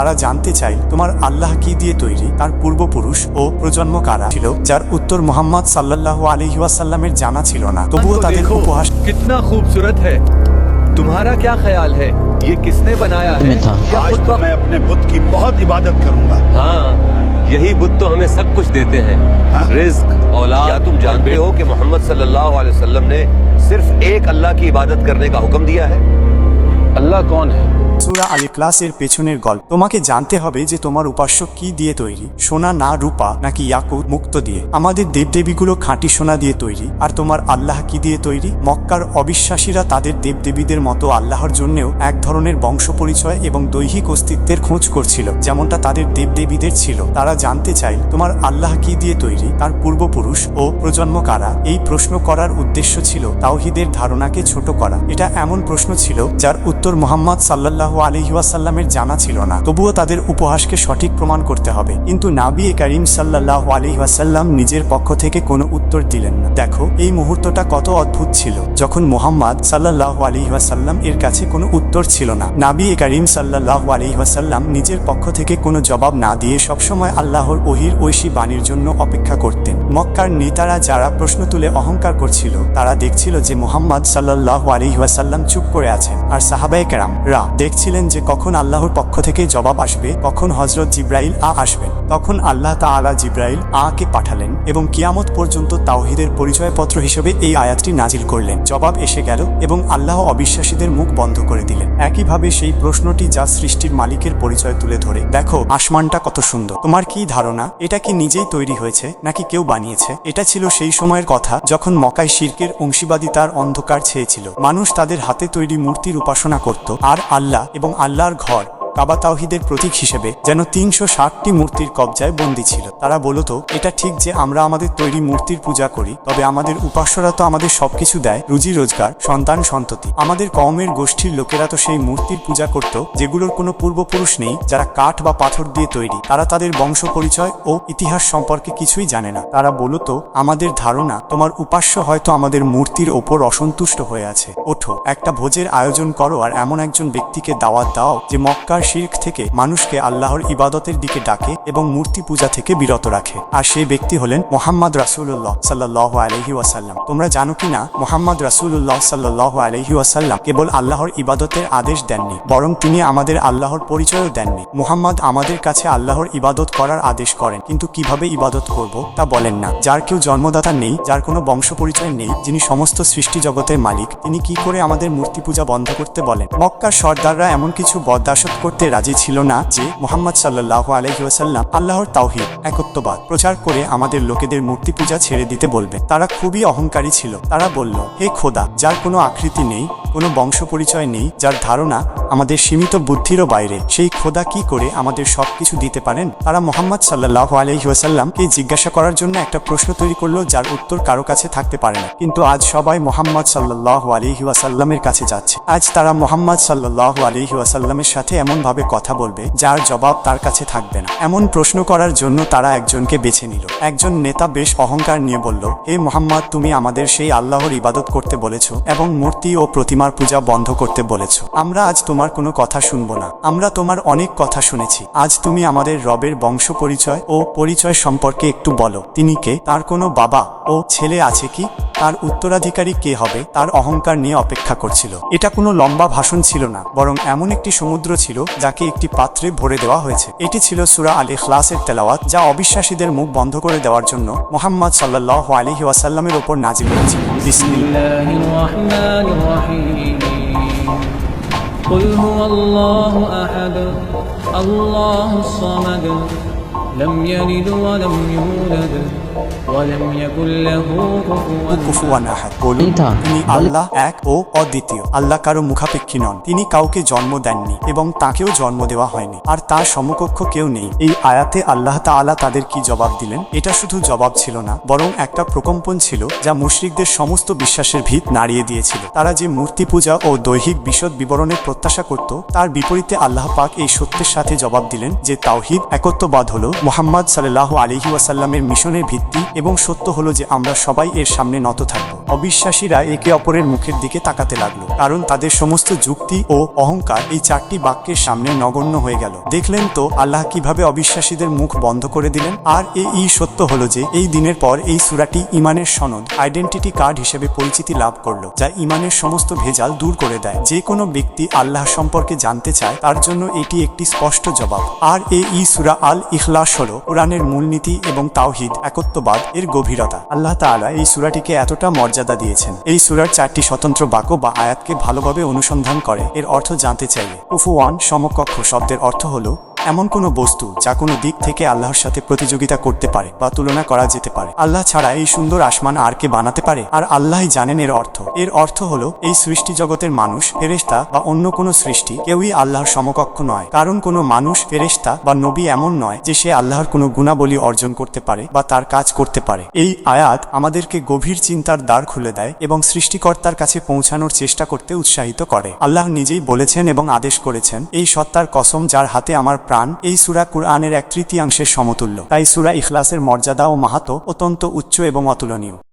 তারা জানতে চাইল তোমার আল্লাহ কি দিয়ে তৈরি, তার পূর্বপুরুষ ও প্রজন্ম কারা ছিল, যার উত্তর মুহাম্মদ সাল্লাল্লাহু আলাইহি ওয়াসাল্লামের জানা ছিল না। তবুও তাদের উপহাস कितना खूबसूरत है, तुम्हारा क्या ख्याल है, ये किसने बनाया है? आज तो मैं अपने बुत की बहुत इबादत करूंगा। हाँ, यही बुत तो हमें सब कुछ देते हैं, रिज्क, औलाद। क्या तुम जानते हो कि मोहम्मद सल्लल्लाहु अलैहि वसल्लम ने सिर्फ एक अल्लाह की इबादत करने का हुक्म दिया है? अल्लाह कौन है? সূরা আল ইখলাসের পেছনের গল্প। তোমাকে জানতে হবে যে তোমার উপাস্য কি দিয়ে তৈরি, সোনা না রূপা নাকি ইয়াকুত মুক্ত দিয়ে। আমাদের দেবদেবীগুলো খাঁটি সোনা দিয়ে তৈরি। আর তোমার আল্লাহ কি দিয়ে তৈরি? মক্কার অবিশ্বাসীরা তাদের দেবদেবীদের মতো আল্লাহর জন্যেও এক ধরনের বংশ পরিচয় এবং দৈহিক অস্তিত্বের খোঁজ করছিল, যেমনটা তাদের দেবদেবীদের ছিল। তারা জানতে চাইল তোমার আল্লাহ কি দিয়ে তৈরি, তার পূর্বপুরুষ ও প্রজন্ম কারা। এই প্রশ্ন করার উদ্দেশ্য ছিল তাওহীদের ধারণাকে ছোট করা। এটা এমন প্রশ্ন ছিল যার উত্তর মুহাম্মদ সাল্লাল্লাহু আলাইহি ওয়াসাল্লামের জানা ছিল না। তবুও তাদের উপহাসকে সঠিক প্রমাণ করতে হবে। কিন্তু নবী করিম সাল্লাল্লাহু আলাইহি ওয়াসাল্লাম নিজের পক্ষ থেকে কোনো উত্তর দিলেন না। দেখো এই মুহূর্তটা কত অদ্ভুত ছিল, যখন মুহাম্মদ সাল্লাল্লাহু আলাইহি ওয়াসাল্লাম এর কাছে কোনো উত্তর ছিল না। নবী করিম সাল্লাল্লাহু আলাইহি ওয়াসাল্লাম নিজের পক্ষ থেকে কোনো জবাব না দিয়ে সবসময় আল্লাহর ওহীর ঐশী বাণীর জন্য অপেক্ষা করতেন। মক্কার নেতারা যারা প্রশ্ন তুলে অহংকার করছিল, তারা দেখছিল যে মুহাম্মদ সাল্লাল্লাহু আলাইহি ওয়াসাল্লাম চুপ করে আছেন, আর সাহাবায়ে কেরামরা দেখছিলেন যে কখন আল্লাহর পক্ষ থেকে জবাব আসবে, কখন হযরত জিবরাইল আসবেন। তখন আল্লাহ তাআলা জিবরাইল কে পাঠালেন এবং কিয়ামত পর্যন্ত তাওহীদের পরিচয়পত্র হিসেবে এই আয়াতটি নাজিল করলেন। জবাব এসে গেল এবং আল্লাহ অবিশ্বাসীদের মুখ বন্ধ করে দিলেন। একইভাবে সেই প্রশ্নটি যা সৃষ্টির মালিকের পরিচয় তুলে ধরে, দেখো আসমানটা কত সুন্দর, তোমার কি ধারণা এটা কি নিজেই তৈরি হয়েছে নাকি কেউ বানিয়েছে? এটা ছিল সেই সময়ের কথা যখন মক্কায় শিরকের অংশীবাদিতার অন্ধকার ছেয়েছিল। মানুষ তাদের হাতে তৈরি মূর্তির উপাসনা করত, আর আল্লাহ এবং আল্লাহর ঘর কাবা তাওহীদের প্রতীক হিসেবে যেন ৩৬০টি মূর্তির কবজায় বন্দী ছিল। তারা বলতো এটা ঠিক যে আমরা আমাদের তৈরি মূর্তির পূজা করি, তবে আমাদের উপাস্যরা তো আমাদের সবকিছু দেয়, রুজি রোজগার, সন্তান সন্ততি। আমাদের কওমের গোষ্ঠীর লোকেরা তো সেই মূর্তির পূজা করত যেগুলোর কোনো পূর্বপুরুষ নেই, যারা কাঠ বা পাথর দিয়ে তৈরি। তারা তাদের বংশ পরিচয় ও ইতিহাস সম্পর্কে কিছুই জানে না। তারা বলতো আমাদের ধারণা তোমার উপাস্য হয়তো আমাদের মূর্তির ওপর অসন্তুষ্ট হয়ে আছে। ওঠো, একটা ভোজের আয়োজন করো আর এমন একজন ব্যক্তিকে দাওয়াত দাও যে মক্কার শিরক থেকে মানুষকে আল্লাহর ইবাদতের দিকে ডাকে এবং মূর্তি পূজা থেকে বিরত রাখে। আর সেই ব্যক্তি হলেন মুহাম্মদ রাসূলুল্লাহ সাল্লাল্লাহু আলাইহি ওয়াসাল্লাম। তোমরা জানো কি না, মুহাম্মদ রাসূলুল্লাহ সাল্লাল্লাহু আলাইহি ওয়াসাল্লাম কেবল আল্লাহর ইবাদতের আদেশ দেননি, বরং তিনি আমাদের আল্লাহর পরিচয়ও দেননি। মুহাম্মদ আমাদের কাছে আল্লাহর ইবাদত করার আদেশ করেন, কিন্তু কিভাবে ইবাদত করব তা বলেন না। যার কেউ জন্মদাতা নেই, যার কোনো বংশ পরিচয় নেই, যিনি সমস্ত সৃষ্টি জগতের মালিক, তিনি কি করে আমাদের মূর্তি পূজা বন্ধ করতে বলেন? মক্কার সর্দাররা এমন কিছু বরদাশত করতে রাজি ছিল না যে মুহাম্মদ সাল্লাল্লাহু আলাইহি ওয়াসাল্লাম আল্লাহর তাওহীদ, একত্ববাদ প্রচার করে আমাদের লোকেদের মূর্তি পূজা ছেড়ে দিতে বলবে। তারা খুবই অহংকারী ছিল। তারা বলল, হে খোদা, যার কোনো আকৃতি নেই, কোনো বংশ পরিচয় নেই, যার ধারণা আমাদের সীমিত বুদ্ধিরও বাইরে, সেই খোদা কি করে আমাদের সবকিছু দিতে পারেন? তারা মুহাম্মদ সাল্লাল্লাহু আলাইহি ওয়াসাল্লামকে জিজ্ঞাসা করার জন্য একটা প্রশ্ন তৈরি করলো যার উত্তর কারো কাছে থাকতে পারে না। কিন্তু আজ সবাই মুহাম্মদ সাল্লাল্লাহু আলাইহি ওয়াসাল্লামের কাছে যাচ্ছে। আজ তারা মুহাম্মদ সাল্লাল্লাহু আলাইহি ওয়াসাল্লামের সাথে এমন ভাবে কথা বলবে যার জবাব তার কাছে থাকবে না। এমন প্রশ্ন করার জন্য তারা একজনকে বেছে নিল। একজন নেতা বেশ অহংকার নিয়ে বলল, হে মুহাম্মদ, তুমি আমাদের সেই আল্লাহর ইবাদত করতে বলেছো এবং মূর্তি ও প্রতিমার পূজা বন্ধ করতে বলেছো। আমরা আজ তোমার কোনো কথা শুনবো না। আমরা তোমার অনেক কথা শুনেছি। আজ তুমি আমাদের রবের বংশ পরিচয় ও পরিচয় সম্পর্কে একটু বলো। তিনি কে? তার কোনো বাবা ও ছেলে আছে কি? তার উত্তরাধিকারী কে হবে? তার অহংকার নিয়ে অপেক্ষা করছিল। এটা কোনো লম্বা ভাষণ ছিল না, বরং এমন একটি সমুদ্র ছিল যাকে একটি পাত্রে ভরে দেওয়া হয়েছে। এটি ছিল সূরা আল ইখলাসের তেলাওয়াত, যা অবিশ্বাসীদের মুখ বন্ধ করে দেওয়ার জন্য মুহাম্মদ সাল্লাল্লাহু আলাইহি ওয়াসাল্লামের উপর নাজিল হয়েছিল। বিসমিল্লাহির রাহমানির রাহিম। কুল হুয়াল্লাহু আহাদ, আল্লাহুস সামাদ, লাম ইয়ালিদ ওয়া লাম ইউলাদ ওয়া লাম ইয়াকুল লাহু কুফুয়ান আহাদ। বলুন, তিনি আল্লাহ এক ও অদ্বিতীয়। আল্লাহ কারো মুখাপেক্ষী নন। তিনি কাউকে জন্ম দেননি এবং তাকেও জন্ম দেওয়া হয়নি, আর তার সমকক্ষ কেউ নেই। এই আয়াতে আল্লাহ তাআলা তাদের কি জবাব দিলেন? এটা শুধু জবাব ছিল না, বরং একটা প্রকম্পন ছিল যা মুশরিকদের সমস্ত বিশ্বাসের ভিত নাড়িয়ে দিয়েছিল। তারা যে মূর্তি পূজা ও দৈহিক বিশদ বিবরণের প্রত্যাশা করত, তার বিপরীতে আল্লাহ পাক এই সত্যের সাথে জবাব দিলেন যে তাওহীদ, একত্ববাদ হলো মুহাম্মদ সাল্লাল্লাহু আলাইহি ওয়াসাল্লামের মিশনের ভিত্তি এবং সত্য হলো যে আমরা সবাই এর সামনে নত থাকব। অবিশ্বাসীরা একে অপরের মুখের দিকে তাকাতে লাগলো, কারণ তাদের সমস্ত যুক্তি ও অহংকার এই চারটি বাক্যের সামনে নগণ্য হয়ে গেল। দেখলেন তো আল্লাহ কিভাবে অবিশ্বাসীদের মুখ বন্ধ করে দিলেন। আর এই সত্য হলো যে এই দিনের পর এই সূরাটি ঈমানের সনদ, আইডেন্টিটি কার্ড হিসেবে পরিচিতি লাভ করলো, যা ঈমানের সমস্ত ভেজাল দূর করে দেয়। যে কোনো ব্যক্তি আল্লাহ সম্পর্কে জানতে চায় তার জন্য এটি একটি স্পষ্ট জবাব। আর এই সূরা আল ইখলাস হলো কোরআনের মূলনীতি এবং তাওহীদ, একত্ববাদ এর গভীরতা। আল্লাহ তাআলা এই সূরাটিকে এতটা মর্যাদা দিয়েছেন। এই সূরার চারটি স্বতন্ত্র বাক্য বা আয়াতকে ভালোভাবে অনুসন্ধান করে এর অর্থ জানতে চাইলে কুফুয়ান সমকক্ষ শব্দের অর্থ হলো এমন কোনো বস্তু যা কোনো দিক থেকে আল্লাহর সাথে প্রতিযোগিতা করতে পারে বা তুলনা করা যেতে পারে। আল্লাহ ছাড়া এই সুন্দর আসমান আর কে বানাতে পারে? আর আল্লাহই জানেন এর অর্থ। এর অর্থ হলো এই সৃষ্টি জগতের মানুষ, ফেরেশতা বা অন্য কোনো সৃষ্টি কেউই আল্লাহর সমকক্ষ নয়। কারণ কোনো মানুষ, ফেরেশতা বা নবী এমন নয় যে সে আল্লাহর কোনো গুণাবলী অর্জন করতে পারে বা তার কাজ করতে পারে। এই আয়াত আমাদেরকে গভীর চিন্তার দ্বার খুলে দেয় এবং সৃষ্টিকর্তার কাছে পৌঁছানোর চেষ্টা করতে উৎসাহিত করে। আল্লাহ নিজেই বলেছেন এবং আদেশ করেছেন, এই সত্তার কসম যার হাতে আমার প্রাণ। এই সূরা কুরআনের 1/3 সমতুল্য। তাই সূরা ইখলাসের মর্যাদা ও মাহাত্ম্য অত্যন্ত উচ্চ এবং অতুলনীয়।